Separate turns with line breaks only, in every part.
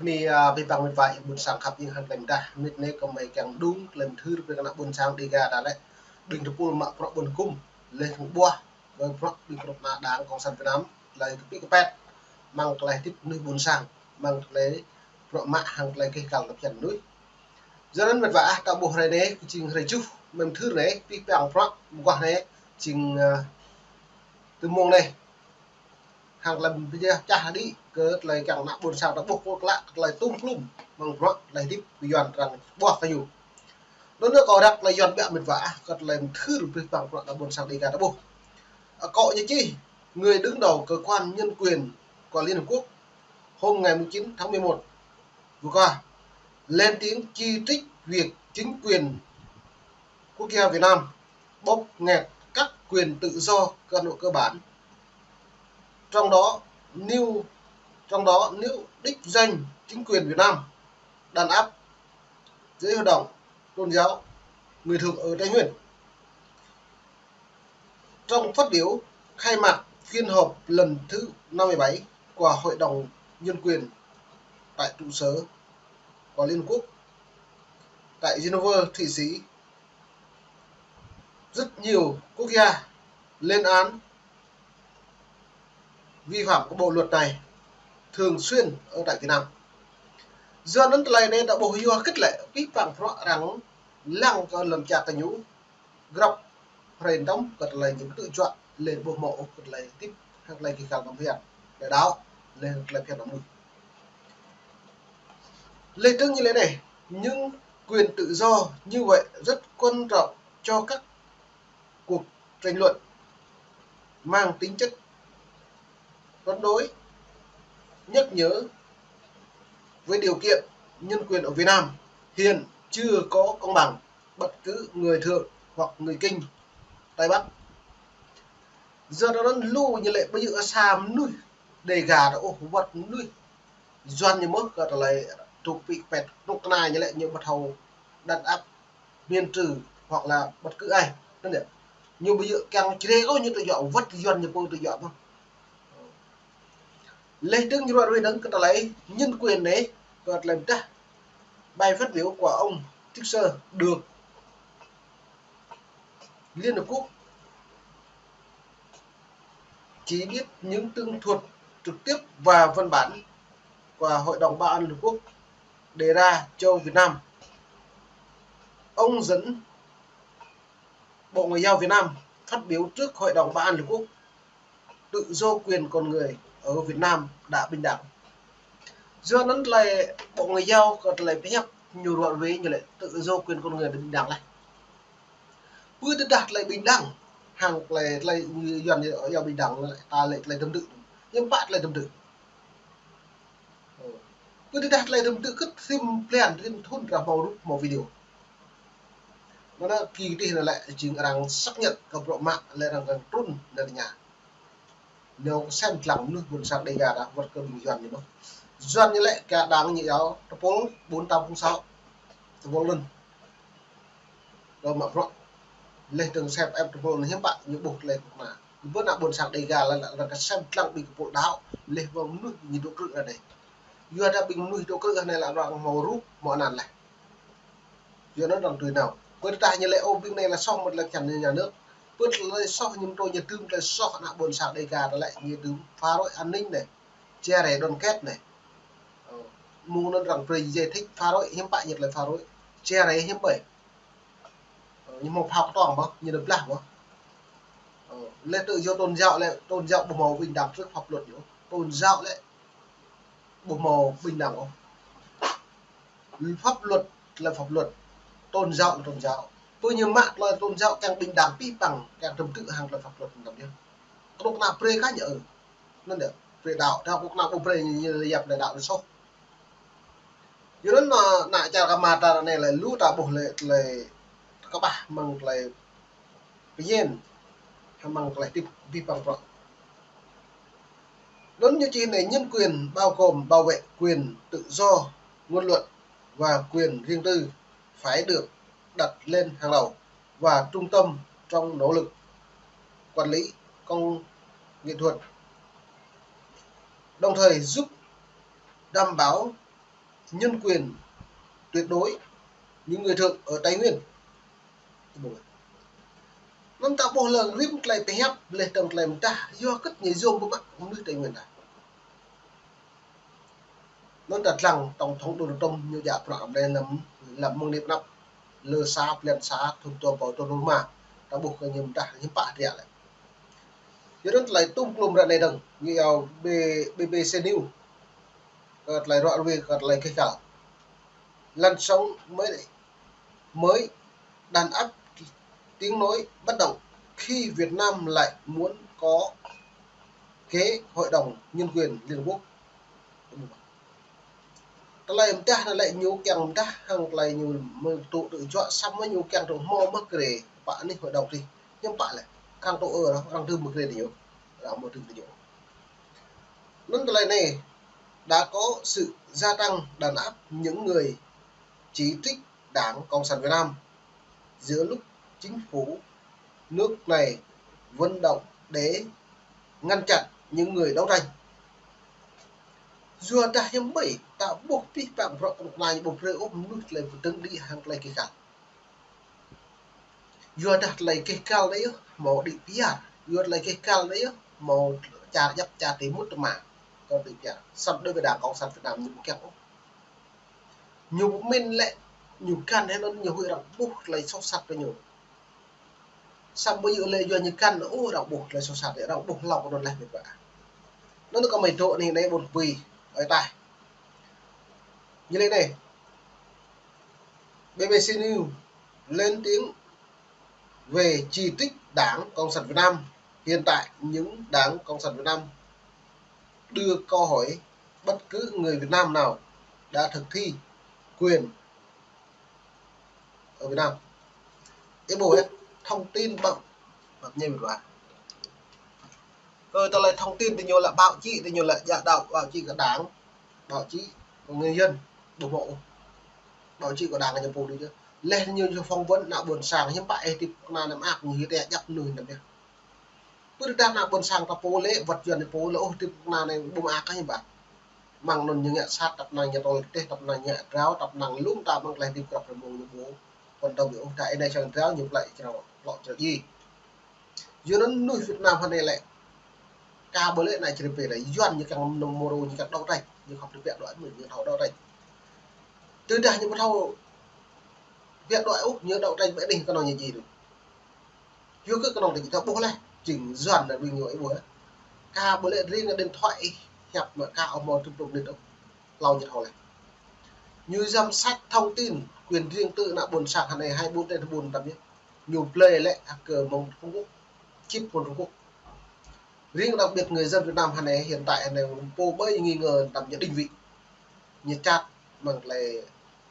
ni vi bằng mình vậy buồn sáng khắp những hàng lành ta nít này có mấy càng đúng lần thứ về cái buồn sáng đi ra đã đấy đừng được buồn mặc buồn cung lên không bua và đừng có mà đáng còn sản Việt Nam lại cái pet mang lại tiếp nuôi buồn sáng mang lấy mạ hàng lại cái càng lập trận núi do nên mình vả tạo bộ này đấy trình này chú mình thứ đấy vi bằng qua này trình từ mông này hàng lần bây giờ cha đi cớ lại càng nặng buồn sao đã buộc lại tung plum bằng rock lại tiếp dọn rằng bỏ cái dù nó nữa có đặt lại dọn bẹ mình vả còn lần thứ được bằng rock đã buồn sao đi cả đã buộc cọ như chi người đứng đầu cơ quan nhân quyền của Liên Hợp Quốc hôm ngày 9 tháng 11 vừa qua lên tiếng chỉ trích việc chính quyền quốc gia Việt Nam bóp nghẹt các quyền tự do cơ bản trong đó nếu đích danh chính quyền Việt Nam đàn áp dưới hoạt động tôn giáo người thường ở Tây Nguyên. Trong phát biểu khai mạc phiên họp lần thứ 57 của Hội đồng Nhân quyền tại trụ sở của Liên Hợp Quốc tại Geneva, Thụy Sĩ, rất nhiều quốc gia lên án vi phạm của bộ luật này thường xuyên ở tại Việt Nam. Doนั้นlại nên đã bổ sung kết lệ vi phạm rằng lăng còn làm chặt cái nhũ gọc rèn đóng cật lại những tự chọn lên bộ mộ cật lại tiếp hoặc là cái cảm phiền để đáo lên lại phiền đóng lên tương như thế này nhưng quyền tự do như vậy rất quan trọng cho các cuộc tranh luận mang tính chất cân đối nhắc nhớ với điều kiện nhân quyền ở Việt Nam hiện chưa có công bằng bất cứ người Thượng hoặc người Kinh Tây Bắc do đó nó lưu như lệ bây giờ xàm nuôi để gà đã ô vật nuôi doan như mức gọi là trục bị pẹt lúc này như lệ như bật hầu đàn áp miền trừ hoặc là bất cứ ai nên đấy nhưng bây giờ càng chế có như tự dọn vất doan như cô tự dọn không lấy đứng như vậy đứng cái lấy nhân quyền đấy gọi là ta bài phát biểu của ông Tixer được Liên Hợp Quốc chỉ biết những tương thuật trực tiếp và văn bản của Hội đồng Bảo an Liên Hợp Quốc đề ra cho Việt Nam. Ông dẫn Bộ Ngoại giao Việt Nam phát biểu trước Hội đồng Bảo an Liên Hợp Quốc tự do quyền con người ở Việt Nam đã bình đẳng. Doนั้นlại Bộ Ngoại giao còn lại phải nhắc nhiều đoạn về như lại tự do quyền con người bình đẳng này. Vừa được đặt lại bình đẳng hàng lại như dần ở giao bình đẳng lại ta lại tâm tự nhưng bạn lại tâm tự vừa được đặt lại tâm tự cứ thêm plan thêm thôn ra màu video nó đã kỳ đi là lại chính rằng xác nhận các độ mạng lại rằng gần trôn dari nhà nếu xem lòng nước buồn sang đây gà đã vật cơ bình dần như nó dần như lại cả đáng như áo bốn 406 vô luôn rồi mà rõ lên từng xem em vô nó hiếm bạn như bột lên mà bữa nào buồn sang đây gà là cái xem lòng bị bộ đáo lên vào nước nhiệt độ cự ở đây vừa đã bình nuôi độ cự này là đoạn màu rút mọi nàn này vừa nó đồng tuổi nào với ta như lệ ôm bên này là xong một lần chẳng như nhà nước bớt lấy so nhưng tôi nhận tương là so nạ buồn sạc đầy gà lại như tướng phá rối an ninh này che rẻ đoàn kết này mua nó rằng vì giải thích phá rối hiếm bại nhật là phá rối che rẻ hiếm bảy nhưng một học toàn mà như được làm mà lên tự do tôn giáo bộ màu bình đẳng trước pháp luật nữa tôn giáo lại bộ màu bình đẳng không pháp luật là pháp luật tôn giáo là tôn giáo tôi như mạng là tôn giáo càng bình đẳng pi bằng càng trầm tự hàng là pháp luật đồng nhiên lúc nào pre cá nhở nên được về đạo theo lúc nào cũng pre như dẹp là đạo được số cho nên mà nãy chào các mà ta này là lú ta bộ lại các bạn mang lại cái yên hay mang lại tiếp vi bằng rõ lớn như chỉ này nhân quyền bao gồm bảo vệ quyền tự do ngôn luận và quyền riêng tư phải được đặt lên hàng đầu và trung tâm trong nỗ lực quản lý công nghệ thuật đồng thời giúp đảm bảo nhân quyền tuyệt đối những người thượng ở Tây Nguyên nó ta bỏ lờ rip lại phải hép lên tầng lại ta do cất nhảy zoom của bạn cũng nước Tây Nguyên này nó đặt rằng tổng thống Donald Trump như dạ phạm đây làm mong niệm năm lơ xa plan xa thôn tua bảo tôi mà ta buộc cái nhầm ta những bạn thì lại cho nên lại tung lùm ra này đừng như BBC News gật lại rõ về gật lại cái cả lăn sóng mới đàn áp tiếng nói bất động khi Việt Nam lại muốn có kế hội đồng nhân quyền Liên Hợp Quốc lại ta lại nhiều kèng ta hàng lại nhiều tụ tự chọn xong với nhiều kèng trong mò mất kề bạn đi hội đồng đi nhưng bạn lại càng tụ ở đó đang thương một kề nhiều là một thương nhiều nên lại này đã có sự gia tăng đàn áp những người chỉ trích Đảng Cộng sản Việt Nam giữa lúc chính phủ nước này vận động để ngăn chặn những người đấu tranh. Dù ta hiếm bảy ta buộc vi phạm rõ một ngày một rơi ốm nước lên một tương đi hàng lấy cái cả. Dù ta lấy cái cao đấy màu đi bia, dù lấy cái cao đấy màu trà dập trà tí mút mà còn đi bia. Sắp đối với Đảng Cộng sản Việt Nam những kéo. Nhiều mình lệ nhiều can hay nó nhiều người đọc buộc lấy sâu sạch với nhiều. Xong bây giờ lấy như can ô đọc buộc lấy sâu sạch để đọc buộc lòng nó lại việc vậy. Nó có mấy chỗ này này một vì ở tại như thế này BBC News lên tiếng về chỉ trích Đảng Cộng sản Việt Nam. Hiện tại những Đảng Cộng sản Việt Nam đưa câu hỏi bất cứ người Việt Nam nào đã thực thi quyền ở Việt Nam. Cái bộ ấy, thông tin bậm như vậy. Rồi ta lại thông tin thì nhiều là báo chí thì nhiều là dạ đạo báo chí của Đảng, báo chí của người dân ủng hộ, báo chí của Đảng là nhiệm vụ đi chứ. Lên như phỏng vấn nào buồn sàng hiếm bại thì mà làm ác như thế dập lùi làm việc. Bữa ta nào buồn sàng ta phố lễ vật dần thì phố lỗ thì mà này bùm ác cái như vậy. Mang nôn như nhẹ sát tập này nhà tôi tê tập này nhẹ ráo tập năng lung ta mang lại đi gặp được mồm như bố. Còn đâu bị ông tại đây chẳng ráo nhiều lại cho lọ cho gì. Dù nó nuôi Việt Nam hôm nay lại ca bữa lễ này chỉ về là doan như càng moro như càng đau tay như không được vẹn đoạn mình như thầu đau tay từ đây những thầu vẹn đoạn úc như đau tay vẽ đình cái nào như gì được chưa cứ cái nào thì thao bố này chỉnh doan là bình người bữa ca bữa lễ riêng là điện thoại hẹp mà ca ở một trung tục điện động lau nhiệt hầu này như giám sát thông tin quyền riêng tư là buồn sạc này 24 tên buồn tầm nhé nhiều play lại cờ mông Trung Quốc chip của Trung Quốc riêng đặc biệt người dân Việt Nam này hiện tại này vô bơi nghi ngờ tầm nhận định vị nhiệt chát bằng là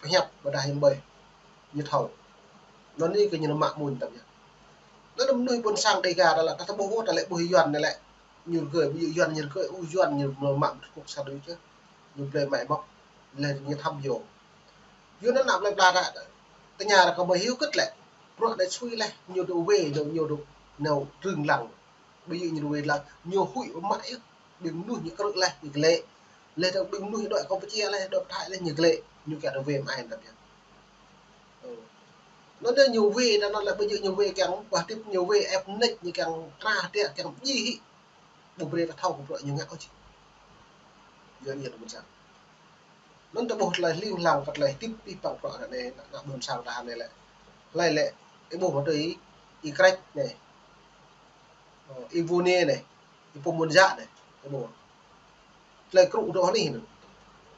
hẹp và đa hình bơi nhiệt hầu nó đi cái như nó mạng mùn tầm nhé nó đâm nuôi buồn sang đầy gà đó là các bố là lại bùi doan này lại nhiều người bị doan nhiều người u doan nhiều mạng cuộc sao đấy chứ nhiều lời mẹ bọc lên như thăm dò dưới nó nằm lại là cái nhà là có mấy hiếu cất lại bọn đấy suy lại nhiều đồ về rồi nhiều đồ nào rừng lặng bây giờ nhiều về là nhiều hụi mãi đừng nuôi những cái lại những lệ lệ đâu đừng nuôi đội Campuchia này đội Thái lên những lệ như kẻ đồ về ai đặc biệt nó đưa nhiều về nó là bây giờ nhiều về càng và tiếp nhiều về em nick như càng ra tiện càng gì bù bê là thâu của đội nhiều ngạo chứ giờ nhiệt một sao nóจะบอกเลยลิ้งเรากับเลยติ๊บติ๊บปังปะnày là buồn sang ta này lại lệ cái bộ nó tới y cách này Ivone này Ipomonja này cái bộ lại cụm đó này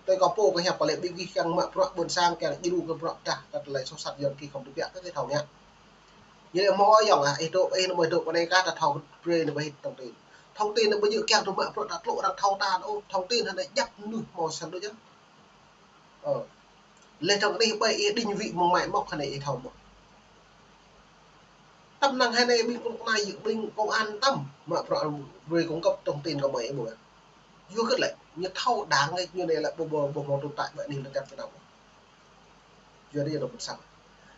tôi có bộ cái hẹp và lại bị ghi càng mạng buồn sang càng đi đủ cái bọ ta đặt lại sâu sạch dần khi không được vẽ các cái thầu nhá như là mỗi dòng à độ nó mới độ vào đây các là thầu pre nó mới thông tin nó bây giờ càng trong mạng đặt lộ đặt thầu ta nó thông tin này dắt nửa màu xanh đó chứ lên trong đi bây định vị một mày mọc này thầu một tâm năng hay này bên công này dự binh công an tâm mà về cung cấp thông tin của mấy buổi vừa kết lại như thâu đáng ấy như này là bộ một tồn tại vậy nên là cần phải đọc vừa đi đọc một sáng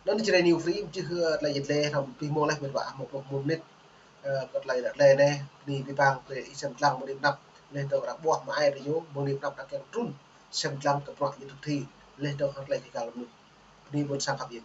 nó chỉ là nhiều phí chứ là dịch lệ thầm quy mô này vả một nít còn lại là lệ này đi bị bang để xem lăng một đêm năm lên tàu đã buộc mà ai để vô một đêm năm đã kèm trun xem lăng tập loại như thực thi lên đâu hoặc lại thì cả một ni buôn sang khắp yên